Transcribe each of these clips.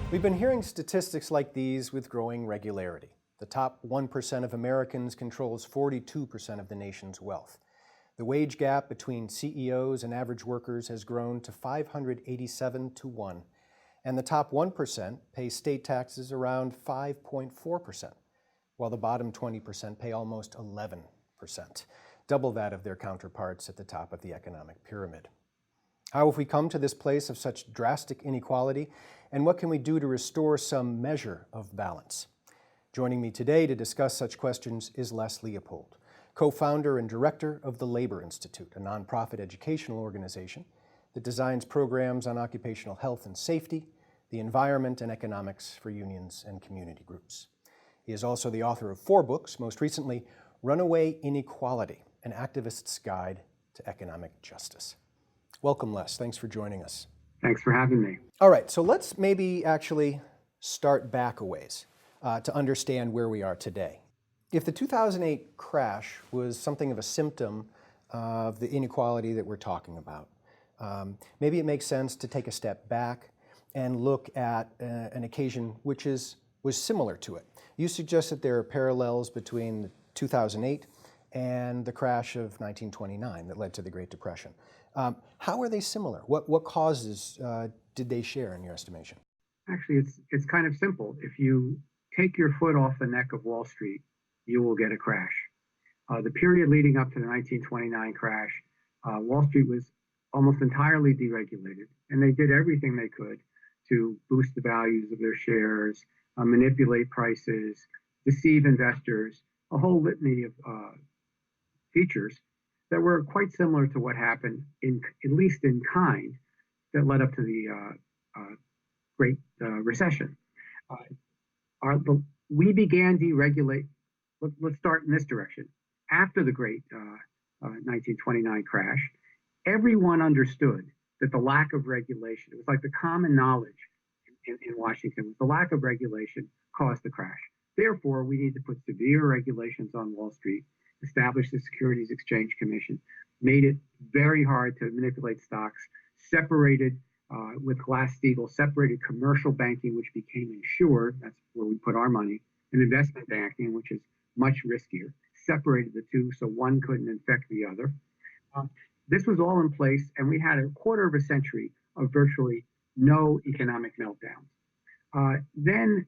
We've been hearing statistics like these with growing regularity. The top 1% of Americans controls 42% of the nation's wealth. The wage gap between CEOs and average workers has grown to 587 to 1, and the top 1% pay state taxes around 5.4%, while the bottom 20% pay almost 11%, double that of their counterparts at the top of the economic pyramid. How have we come to this place of such drastic inequality, and what can we do to restore some measure of balance? Joining me today to discuss such questions is Les Leopold, co-founder and director of the Labor Institute, a nonprofit educational organization that designs programs on occupational health and safety, the environment, and economics for unions and community groups. He is also the author of 4 books, most recently, Runaway Inequality, an activist's guide to economic justice. Welcome, Les. Thanks for joining us. Thanks for having me. All right, so let's maybe actually start back a ways to understand where we are today. If the 2008 crash was something of a symptom of the inequality that we're talking about, maybe it makes sense to take a step back and look at an occasion which was similar to it. You suggest that there are parallels between 2008 and the crash of 1929 that led to the Great Depression. How are they similar? What causes did they share in your estimation? Actually, it's kind of simple. If you take your foot off the neck of Wall Street, you will get a crash. The period leading up to the 1929 crash, Wall Street was almost entirely deregulated, and they did everything they could to boost the values of their shares, manipulate prices, deceive investors, a whole litany of features that were quite similar to what happened, at least in kind, that led up to the Great Recession. We began deregulate. Let's start in this direction. After the Great 1929 crash, everyone understood that the lack of regulation, it was like the common knowledge in Washington, the lack of regulation caused the crash. Therefore, we need to put severe regulations on Wall Street, establish the Securities Exchange Commission, made it very hard to manipulate stocks, separated with Glass-Steagall, separated commercial banking, which became insured, that's where we put our money, and investment banking, which is much riskier, separated the two so one couldn't infect the other. This was all in place, and we had a quarter of a century of virtually no economic meltdowns. Then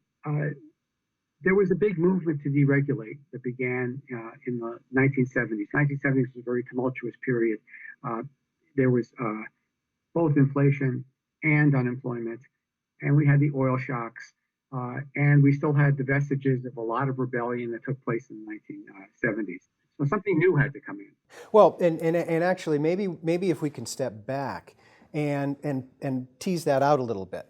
there was a big movement to deregulate that began in the 1970s. 1970s was a very tumultuous period. There was both inflation and unemployment, and we had the oil shocks, and we still had the vestiges of a lot of rebellion that took place in the 1970s. So something new had to come in. Well, and actually, maybe if we can step back and tease that out a little bit.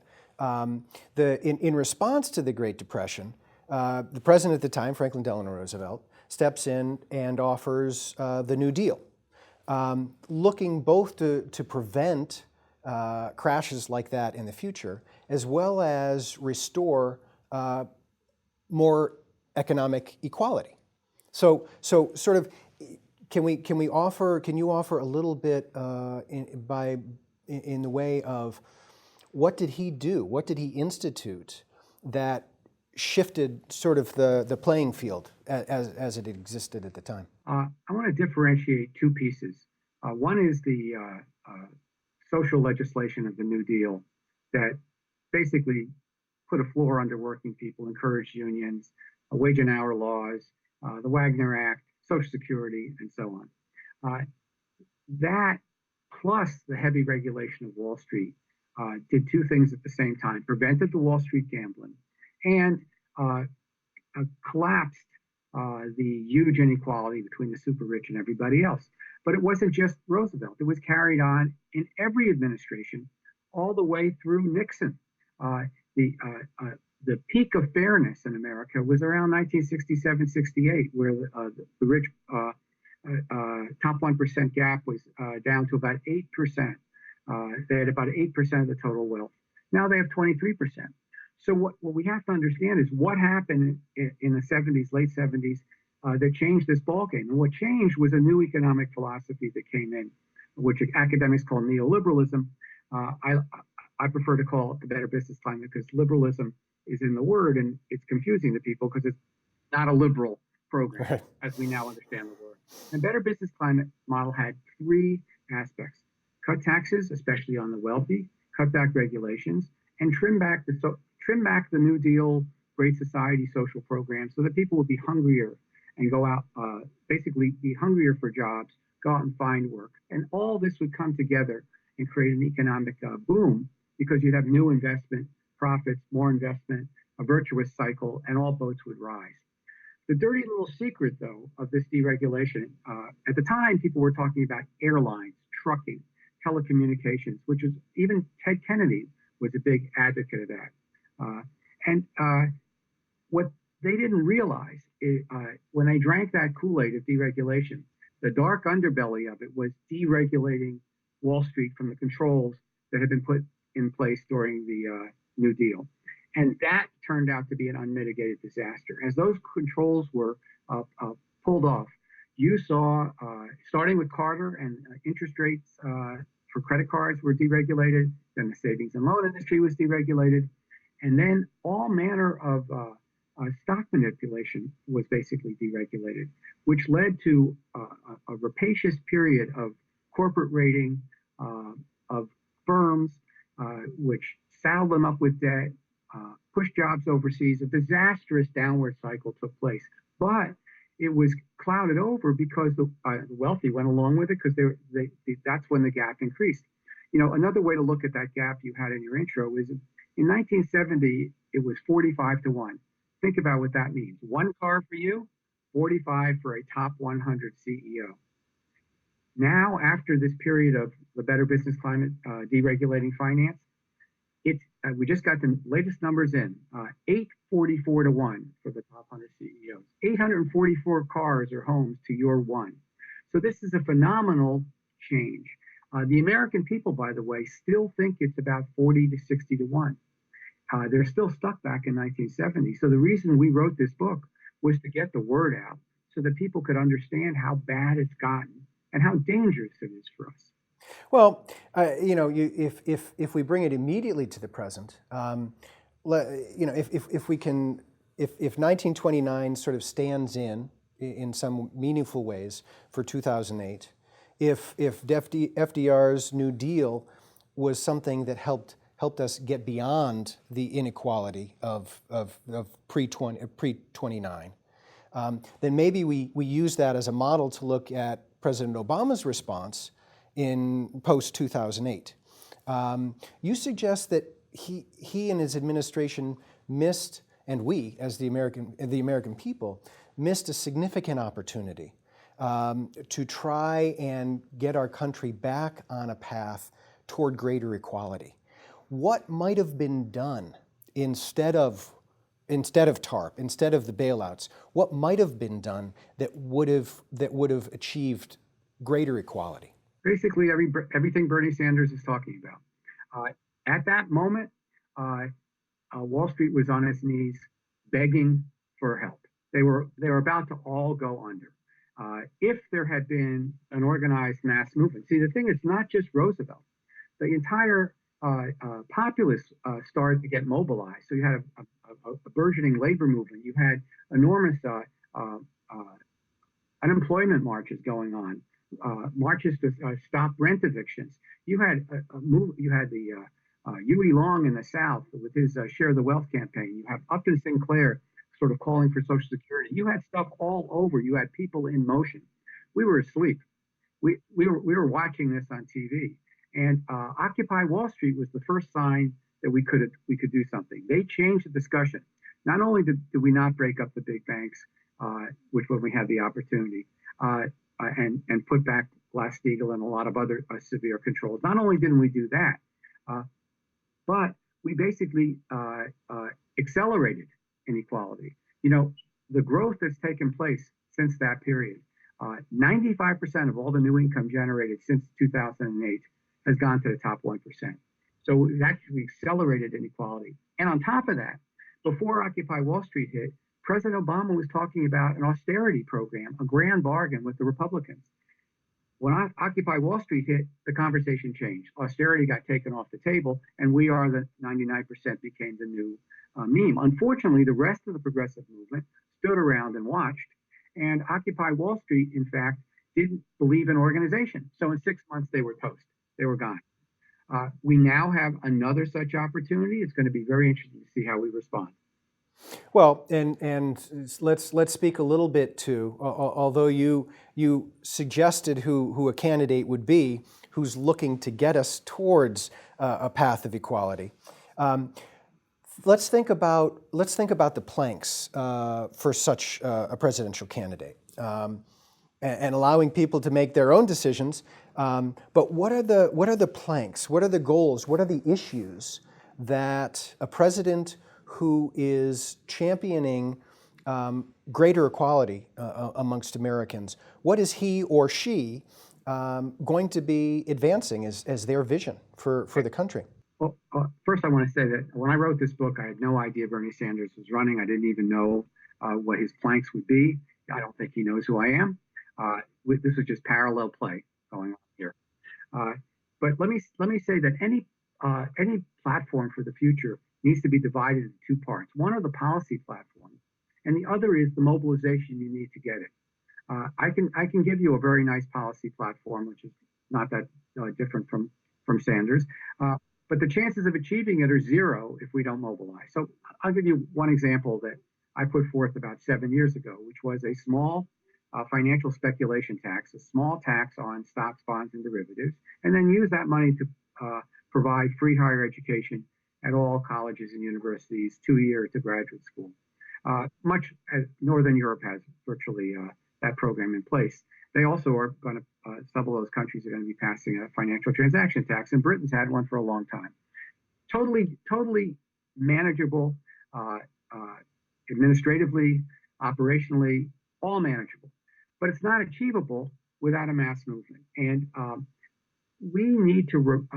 In response to the Great Depression, the president at the time, Franklin Delano Roosevelt, steps in and offers the New Deal, looking both to prevent crashes like that in the future, as well as restore more economic equality. So sort of, can you offer a little bit in the way of what did he do? What did he institute that shifted sort of the playing field as it existed at the time? I want to differentiate 2 pieces. One is the social legislation of the New Deal that basically put a floor under working people, encouraged unions, wage and hour laws, the Wagner Act, Social Security, and so on. That plus the heavy regulation of Wall Street did 2 things at the same time: prevented the Wall Street gambling and collapsed the huge inequality between the super rich and everybody else. But it wasn't just Roosevelt. It was carried on in every administration all the way through Nixon. The peak of fairness in America was around 1967-68, where the rich top 1% gap was down to about 8%. They had about 8% of the total wealth. Now they have 23%. So what we have to understand is what happened in the 70s, late 70s, that changed this ballgame. And what changed was a new economic philosophy that came in, which academics call neoliberalism. I prefer to call it the better business climate because liberalism is in the word and it's confusing to people because it's not a liberal program Right. as we now understand the word. The better business climate model had three aspects: cut taxes, especially on the wealthy, cut back regulations, and trim back the New Deal, Great Society social programs so that people would be hungrier and go out, basically be hungrier for jobs, go out and find work. And all this would come together and create an economic boom because you'd have new investment, profits, more investment, a virtuous cycle, and all boats would rise. The dirty little secret, though, of this deregulation, at the time, people were talking about airlines, trucking, telecommunications, which is even Ted Kennedy was a big advocate of that. And what they didn't realize is, when they drank that Kool-Aid of deregulation, the dark underbelly of it was deregulating Wall Street from the controls that had been put in place during the New Deal. And that turned out to be an unmitigated disaster. As those controls were pulled off, you saw, starting with Carter and interest rates for credit cards were deregulated, then the savings and loan industry was deregulated, and then all manner of stock manipulation was basically deregulated, which led to a rapacious period of corporate rating of firms, which saddled them up with debt, pushed jobs overseas. A disastrous downward cycle took place, but it was clouded over because the wealthy went along with it because that's when the gap increased. You know, another way to look at that gap you had in your intro is in 1970, it was 45 to 1. Think about what that means. One car for you, 45 for a top 100 CEO. Now, after this period of the better business climate, deregulating finance, we just got the latest numbers in, 844 to 1 for the top 100 CEOs, 844 cars or homes to your one. So this is a phenomenal change. The American people, by the way, still think it's about 40 to 60 to 1. They're still stuck back in 1970. So the reason we wrote this book was to get the word out so that people could understand how bad it's gotten and how dangerous it is for us. Well, if we bring it immediately to the present, if 1929 sort of stands in some meaningful ways for 2008, if FDR's New Deal was something that helped us get beyond the inequality of pre-29, then maybe we use that as a model to look at President Obama's response in post-2008. You suggest that he and his administration missed, and we, as the American people, missed a significant opportunity to try and get our country back on a path toward greater equality. What might have been done instead of TARP, instead of the bailouts? What might have been done that would have achieved greater equality? Basically, everything Bernie Sanders is talking about. At that moment, Wall Street was on its knees begging for help. They were about to all go under. If there had been an organized mass movement, see, the thing is not just Roosevelt. The entire populace started to get mobilized. So you had a burgeoning labor movement. You had enormous unemployment marches going on. Marches to stop rent evictions. You had You had the Huey Long in the South with his Share the Wealth campaign. You have Upton Sinclair sort of calling for Social Security. You had stuff all over. You had people in motion. We were asleep. We were watching this on TV. And Occupy Wall Street was the first sign that we could do something. They changed the discussion. Not only did we not break up the big banks, which when we had the opportunity, and put back Glass-Steagall and a lot of other severe controls. Not only didn't we do that, but we basically accelerated inequality. You know, the growth that's taken place since that period, 95% of all the new income generated since 2008 has gone to the top 1%. So we've actually accelerated inequality. And on top of that, before Occupy Wall Street hit, President Obama was talking about an austerity program, a grand bargain with the Republicans. When Occupy Wall Street hit, the conversation changed. Austerity got taken off the table, and we are the 99% became the new meme. Unfortunately, the rest of the progressive movement stood around and watched, and Occupy Wall Street, in fact, didn't believe in organization. So in 6 months, they were toast. They were gone. We now have another such opportunity. It's going to be very interesting to see how we respond. Well, and let's speak a little bit to, although you suggested who a candidate would be who's looking to get us towards a path of equality. Let's think about the planks for such a presidential candidate, and allowing people to make their own decisions. But what are the planks? What are the goals? What are the issues that a president who is championing greater equality amongst Americans, what is he or she going to be advancing as their vision for the country? Well, first, I want to say that when I wrote this book, I had no idea Bernie Sanders was running. I didn't even know what his planks would be. I don't think he knows who I am. This was just parallel play going on here. But let me say that any platform for the future needs to be divided into two parts. One are the policy platforms, and the other is the mobilization you need to get it. I can give you a very nice policy platform, which is not that different from Sanders, but the chances of achieving it are zero if we don't mobilize. So I'll give you one example that I put forth about 7 years ago, which was a small financial speculation tax, a small tax on stocks, bonds, and derivatives, and then use that money to provide free higher education at all colleges and universities, 2 years to graduate school. Much as Northern Europe has virtually that program in place. They also are going to, several of those countries are going to be passing a financial transaction tax, and Britain's had one for a long time. Totally manageable, administratively, operationally, all manageable. But it's not achievable without a mass movement. And we need to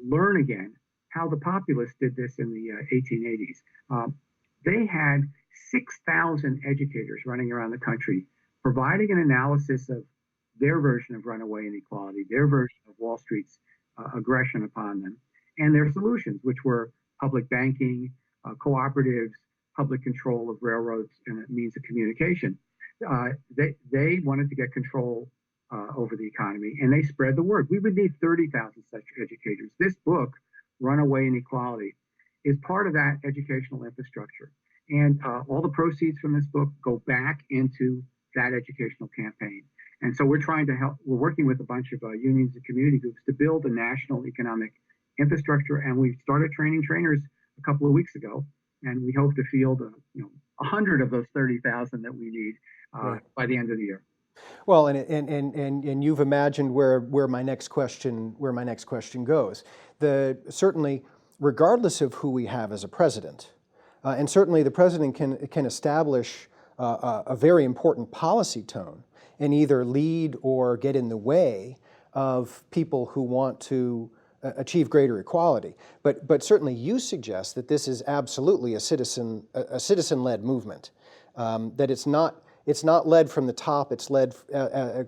learn again how the populists did this in the 1880s. They had 6,000 educators running around the country providing an analysis of their version of runaway inequality, their version of Wall Street's aggression upon them, and their solutions, which were public banking, cooperatives, public control of railroads and means of communication. They wanted to get control over the economy, and they spread the word. We would need 30,000 such educators. This book, Runaway Inequality, is part of that educational infrastructure. And all the proceeds from this book go back into that educational campaign. And so we're trying to help, we're working with a bunch of unions and community groups to build a national economic infrastructure. And we started training trainers a couple of weeks ago. And we hope to field 100 of those 30,000 that we need by the end of the year. Well, and you've imagined where my next question goes. Certainly, regardless of who we have as a president, and certainly the president can establish a very important policy tone and either lead or get in the way of people who want to achieve greater equality. But certainly you suggest that this is absolutely a citizen-led movement, that it's not led from the top, it's led,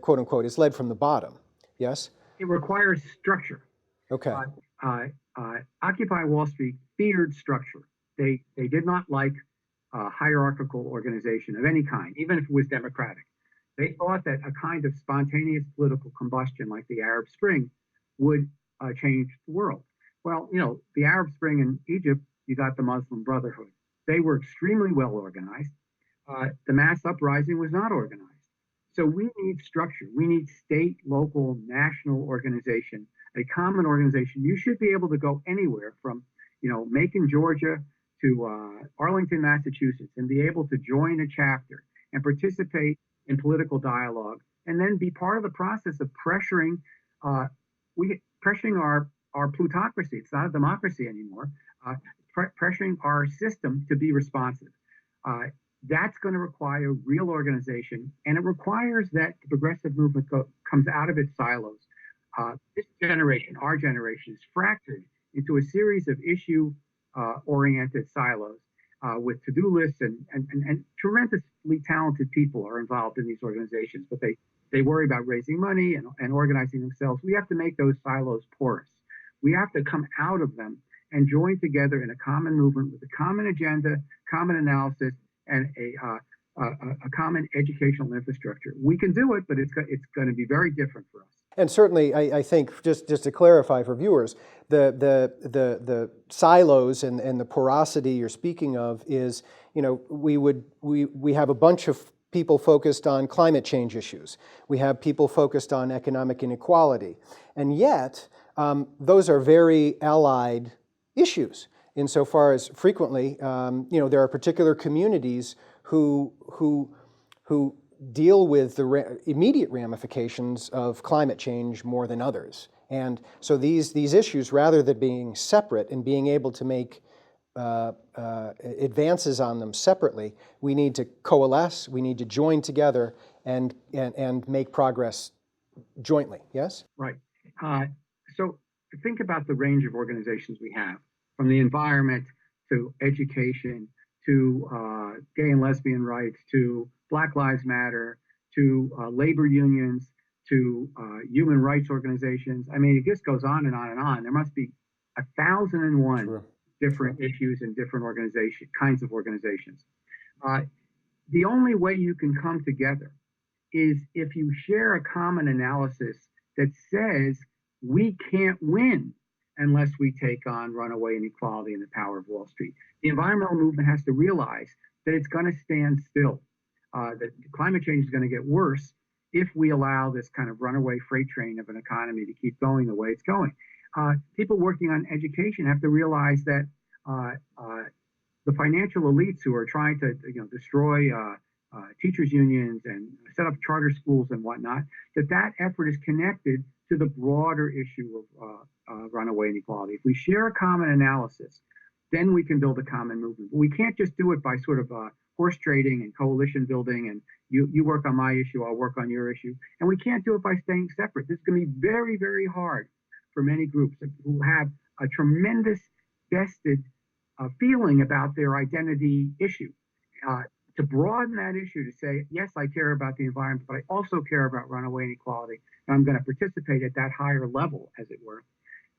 quote unquote, it's led from the bottom. Yes? It requires structure. Okay. Occupy Wall Street feared structure. They did not like hierarchical organization of any kind, even if it was democratic. They thought that a kind of spontaneous political combustion like the Arab Spring would change the world. Well, the Arab Spring in Egypt, you got the Muslim Brotherhood. They were extremely well organized. The mass uprising was not organized. So we need structure. We need state, local, national organization, a common organization. You should be able to go anywhere from, Macon, Georgia to Arlington, Massachusetts, and be able to join a chapter and participate in political dialogue, and then be part of the process of pressuring our plutocracy. It's not a democracy anymore. Pressuring our system to be responsive. That's going to require real organization, and it requires that the progressive movement comes out of its silos. This generation, our generation, is fractured into a series of issue-oriented silos with to-do lists, and tremendously talented people are involved in these organizations, but they They worry about raising money and organizing themselves. We have to make those silos porous. We have to come out of them and join together in a common movement with a common agenda, common analysis, and a common educational infrastructure. We can do it, but it's going to be very different for us. And certainly, I think, just to clarify for viewers, the silos and the porosity you're speaking of is, we have a bunch of people focused on climate change issues. We have people focused on economic inequality. And yet, those are very allied issues insofar as frequently, there are particular communities who deal with the immediate ramifications of climate change more than others. And so these issues, rather than being separate and being able to make advances on them separately, we need to coalesce, we need to join together and make progress jointly, yes? Right. So think about the range of organizations we have, from the environment to education to gay and lesbian rights to Black Lives Matter to labor unions to human rights organizations. I mean, it just goes on and on and on. There must be 1,001 Sure. different issues in different kinds of organizations. The only way you can come together is if you share a common analysis that says we can't win unless we take on runaway inequality and the power of Wall Street. The environmental movement has to realize that it's going to stand still, that climate change is going to get worse if we allow this kind of runaway freight train of an economy to keep going the way it's going. People working on education have to realize that the financial elites who are trying to destroy teachers unions and set up charter schools and whatnot, that effort is connected to the broader issue of runaway inequality. If we share a common analysis, then we can build a common movement. But we can't just do it by sort of horse trading and coalition building, and you work on my issue, I'll work on your issue. And we can't do it by staying separate. This is going to be very, very hard for many groups who have a tremendous vested feeling about their identity issue. To broaden that issue to say, yes, I care about the environment, but I also care about runaway inequality, and I'm going to participate at that higher level, as it were.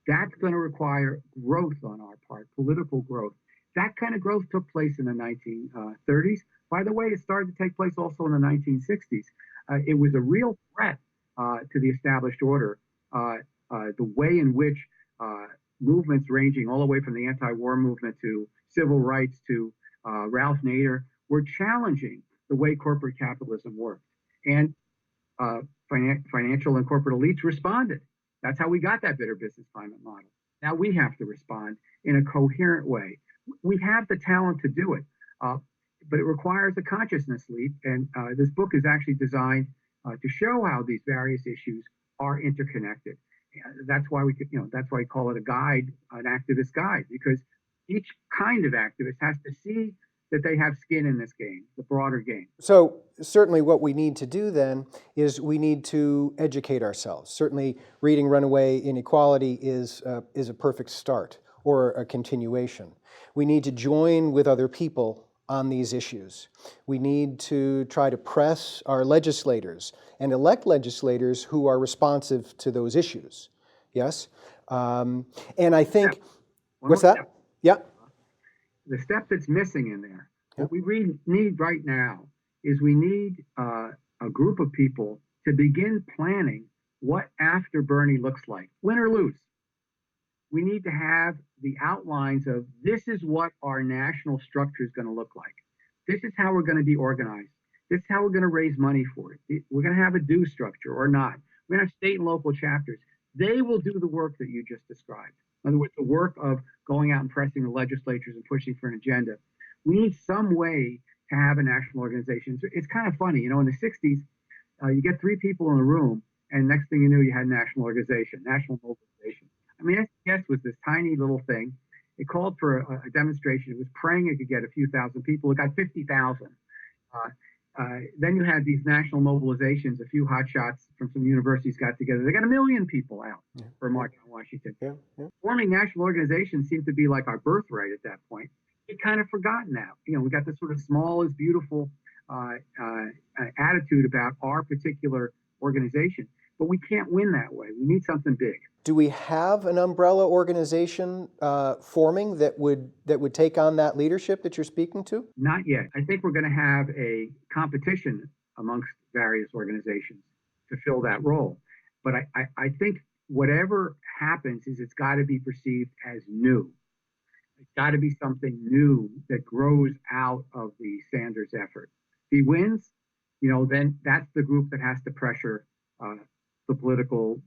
That's going to require growth on our part, political growth. That kind of growth took place in the 1930s. By the way, it started to take place also in the 1960s. It was a real threat to the established order, the way in which movements ranging all the way from the anti-war movement to civil rights to Ralph Nader were challenging the way corporate capitalism worked. And financial and corporate elites responded. That's how we got that bitter business climate model. Now we have to respond in a coherent way. We have the talent to do it, but it requires a consciousness leap. And this book is actually designed to show how these various issues are interconnected. That's why that's why we call it a guide, an activist guide, because each kind of activist has to see that they have skin in this game, the broader game. So certainly what we need to do then is we need to educate ourselves. Certainly reading Runaway Inequality is a perfect start or a continuation. We need to join with other people on these issues. We need to try to press our legislators and elect legislators who are responsive to those issues. Yes? And I think, what's that? Step. Yeah. The step that's missing in there, what we need right now is we need a group of people to begin planning what after Bernie looks like, win or lose. We need to have the outlines of this is what our national structure is going to look like. This is how we're going to be organized. This is how we're going to raise money for it. We're going to have a due structure or not. We're going to have state and local chapters. They will do the work that you just described. In other words, the work of going out and pressing the legislatures and pushing for an agenda. We need some way to have a national organization. So it's kind of funny, in the 60s, you get three people in a room, and next thing you knew, you had national organization, national mobilization. I mean, SDS was this tiny little thing. It called for a demonstration. It was praying it could get a few thousand people. It got 50,000. Then you had these national mobilizations. A few hotshots from some universities got together. They got 1 million people out for a march on Washington. Forming national organizations seemed to be like our birthright at that point. It's kind of forgotten now. We got this sort of small is beautiful attitude about our particular organization, but we can't win that way. We need something big. Do we have an umbrella organization forming that would take on that leadership that you're speaking to? Not yet. I think we're going to have a competition amongst various organizations to fill that role. But I think whatever happens is it's got to be perceived as new. It's got to be something new that grows out of the Sanders effort. If he wins, then that's the group that has to pressure the political.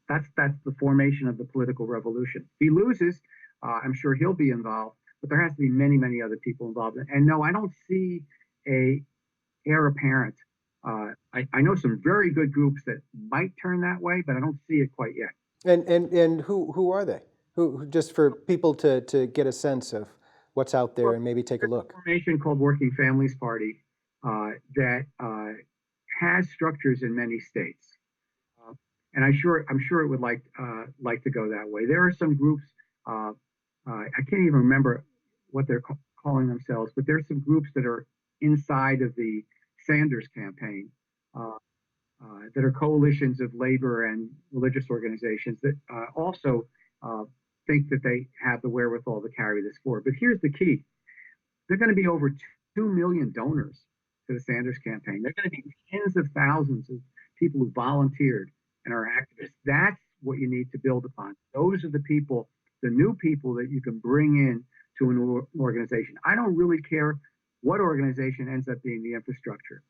That's the formation of the political revolution. If he loses, I'm sure he'll be involved, but there has to be many, many other people involved. And no, I don't see a heir apparent. I know some very good groups that might turn that way, but I don't see it quite yet. And who are they? Who just for people to get a sense of what's out there and maybe take a look. There's a formation called Working Families Party that has structures in many states, and I'm sure it would like to go that way. There are some groups. I can't even remember what they're calling themselves, but there's some groups that are inside of the Sanders campaign that are coalitions of labor and religious organizations that also think that they have the wherewithal to carry this forward. But here's the key. There are going to be over 2 million donors to the Sanders campaign. There are going to be tens of thousands of people who volunteered and are activists. That's what you need to build upon. Those are the people, the new people that you can bring in to an organization. I don't really care what organization ends up being the infrastructure.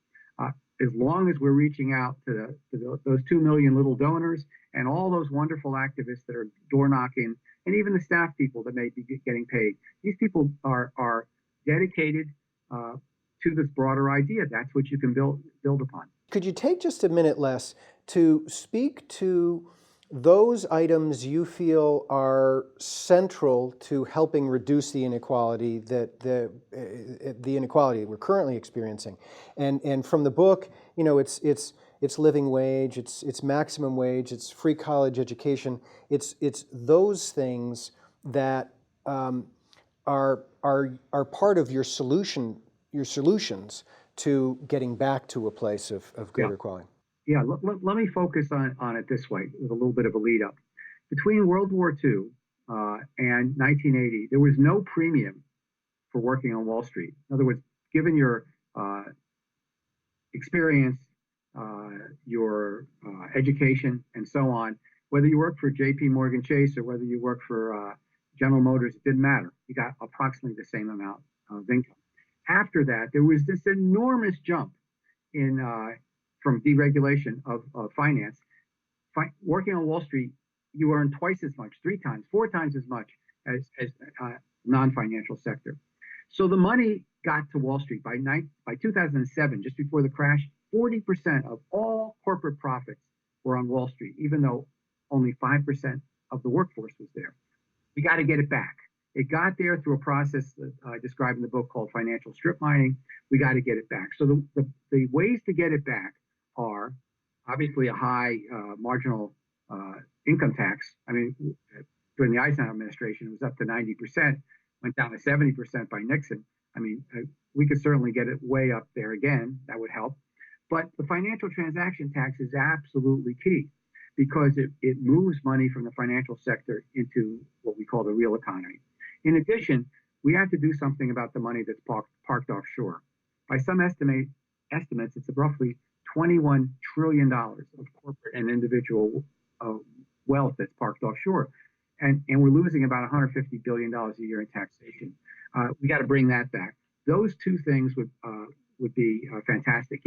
As long as we're reaching out to those 2 million little donors and all those wonderful activists that are door knocking, and even the staff people that may be getting paid. These people are dedicated to this broader idea. That's what you can build upon. Could you take just a minute, Les, to speak to those items you feel are central to helping reduce the inequality that the inequality we're currently experiencing, and from the book, it's living wage, it's maximum wage, it's free college education, it's those things that are part of your solutions to getting back to a place of greater equality. Yeah, let me focus on it this way with a little bit of a lead up. Between World War II and 1980, there was no premium for working on Wall Street. In other words, given your experience, your education, and so on, whether you work for J.P. Morgan Chase or whether you work for General Motors, it didn't matter. You got approximately the same amount of income. After that, there was this enormous jump in from deregulation of finance. Working on Wall Street, you earn twice as much, 3 times, 4 times as much as non-financial sector. So the money got to Wall Street by 2007, just before the crash. 40% of all corporate profits were on Wall Street, even though only 5% of the workforce was there. We got to get it back. It got there through a process that I described in the book called financial strip mining. We got to get it back. So the ways to get it back are obviously a high marginal income tax. I mean, during the Eisenhower administration, it was up to 90%, went down to 70% by Nixon. I mean, we could certainly get it way up there again. That would help. But the financial transaction tax is absolutely key because it moves money from the financial sector into what we call the real economy. In addition, we have to do something about the money that's parked offshore. By some estimates, it's roughly $21 trillion of corporate and individual wealth that's parked offshore. And we're losing about $150 billion a year in taxation. We got to bring that back. Those two things would be fantastic.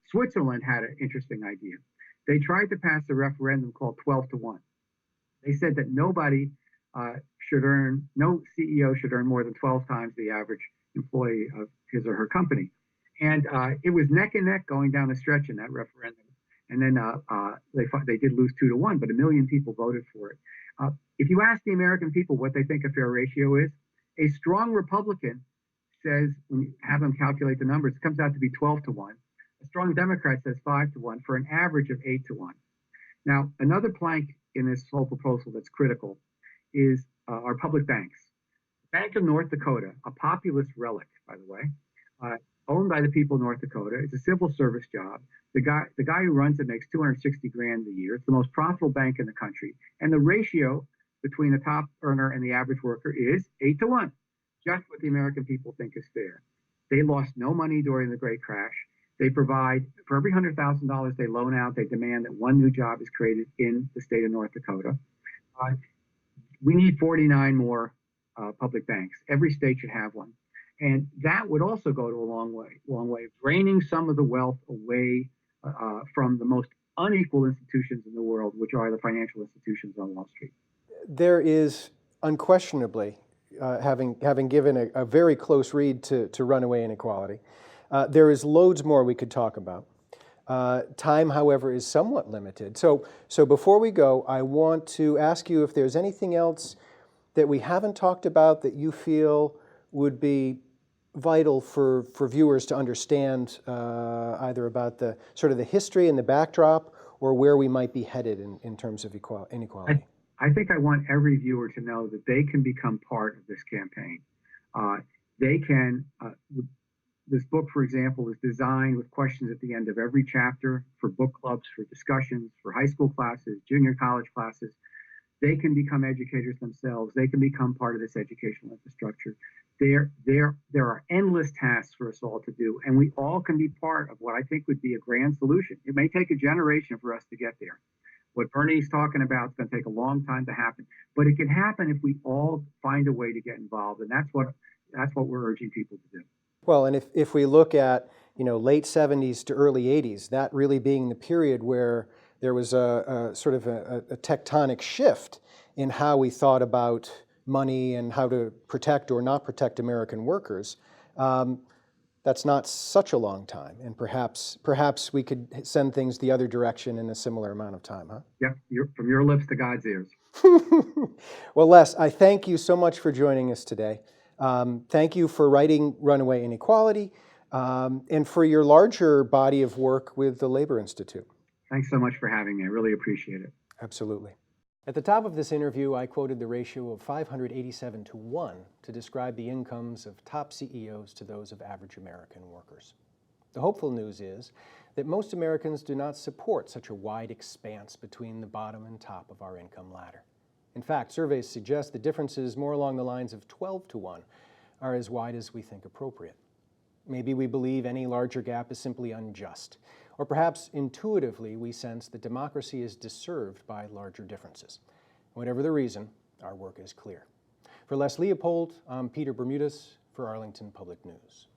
Switzerland had an interesting idea. They tried to pass a referendum called 12-1. They said that no CEO should earn more than 12 times the average employee of his or her company. And it was neck and neck going down the stretch in that referendum. And then they did lose 2-1, but 1 million people voted for it. If you ask the American people what they think a fair ratio is, a strong Republican says, when you have them calculate the numbers, it comes out to be 12-1. A strong Democrat says 5-1 for an average of 8-1. Now, another plank in this whole proposal that's critical is our public banks. Bank of North Dakota, a populist relic, by the way, owned by the people of North Dakota. It's a civil service job. The guy who runs it makes 260 grand a year. It's the most profitable bank in the country. And the ratio between the top earner and the average worker is 8-1, just what the American people think is fair. They lost no money during the Great Crash. They provide, for every $100,000 they loan out, they demand that one new job is created in the state of North Dakota. We need 49 more public banks. Every state should have one. And that would also go to a long way, draining some of the wealth away from the most unequal institutions in the world, which are the financial institutions on Wall Street. There is unquestionably, having given a very close read to Runaway Inequality, there is loads more we could talk about. Time, however, is somewhat limited. So before we go, I want to ask you if there's anything else that we haven't talked about that you feel would be vital for viewers to understand, either about the sort of the history and the backdrop, or where we might be headed in terms of inequality. I think I want every viewer to know that they can become part of this campaign. They can. This book, for example, is designed with questions at the end of every chapter for book clubs, for discussions, for high school classes, junior college classes. They can become educators themselves. They can become part of this educational infrastructure. There are endless tasks for us all to do, and we all can be part of what I think would be a grand solution. It may take a generation for us to get there. What Bernie's talking about is going to take a long time to happen, but it can happen if we all find a way to get involved, and that's what we're urging people to do. Well, and if we look at, late 70s to early 80s, that really being the period where there was a sort of a tectonic shift in how we thought about money and how to protect or not protect American workers, that's not such a long time. And perhaps we could send things the other direction in a similar amount of time, huh? Yep, from your lips to God's ears. Well, Les, I thank you so much for joining us today. Thank you for writing Runaway Inequality, and for your larger body of work with the Labor Institute. Thanks so much for having me. I really appreciate it. Absolutely. At the top of this interview, I quoted the ratio of 587-1 to describe the incomes of top CEOs to those of average American workers. The hopeful news is that most Americans do not support such a wide expanse between the bottom and top of our income ladder. In fact, surveys suggest the differences more along the lines of 12-1 are as wide as we think appropriate. Maybe we believe any larger gap is simply unjust, or perhaps intuitively we sense that democracy is disserved by larger differences. Whatever the reason, our work is clear. For Les Leopold, I'm Peter Bermudez for Arlington Public News.